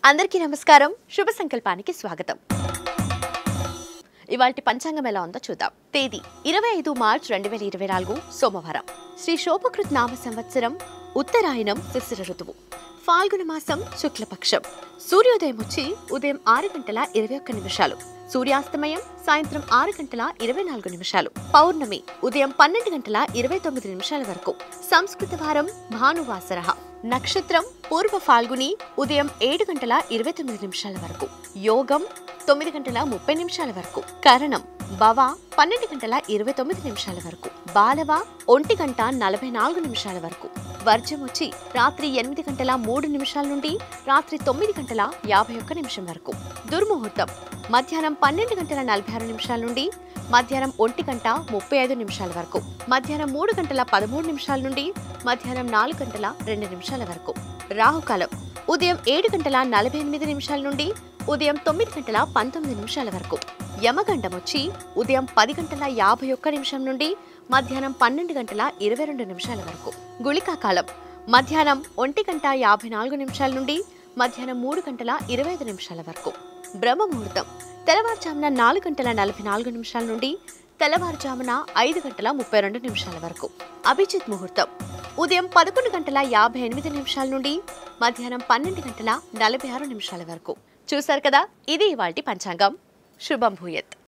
అందరికీ నమస్కారం. శుభ సంకల్పానికి స్వాగతం. ఇవాల్టి పంచాంగం ఎలా ఉందో చూద్దాం. తేదీ 25 మార్చ్ 2024 సోమవారం. శ్రీ శోభకృత్ నామ సంవత్సరం ఉత్తరాయణం శిశిర ఋతువు. ఫాల్గుణ మాసం శుక్లపక్షం. సూర్యోదయం వచ్చి ఉదయం 6:21. సూర్యాస్తమయం సాయంత్రం 6:24. పౌర్ణమి ఉదయం 12:29 వరకు. సంస్కృత వారం భానువాసర. నక్షత్రం పూర్వ ఫాల్గుని ఉదయం 7:29 వరకు. యోగం 9:30 వరకు. కరణం భవ 12:29 వరకు. బాలవ 1:44 వరకు. వర్జం వచ్చి రాత్రి 8:03 నుండి రాత్రి 9:51 వరకు. దుర్ముహూర్తం మధ్యాహ్నం 12:46 నుండి మధ్యాహ్నం 1:35 వరకు. మధ్యాహ్నం 3:13 నుండి మధ్యాహ్నం 4:02 వరకు. రాహుకాలం ఉదయం 7:48 నుండి ఉదయం 9:19 వరకు. యమగండం వచ్చి ఉదయం 10:51 నుండి మధ్యాహ్నం 12:22 వరకు. గుళికాకాలం మధ్యాహ్నం 1:54 నుండి మధ్యాహ్నం 3:25 వరకు. బ్రహ్మముహూర్తం తెల్లవారుజామున 4:44 నుండి తెల్లవారుజామున 5:32 వరకు. అభిజిత్ ముహూర్తం ఉదయం 11:58 నుండి మధ్యాహ్నం 12:46 వరకు. చూశారు కదా, ఇది ఇవాల్టి పంచాంగం. శుభం భూయత్.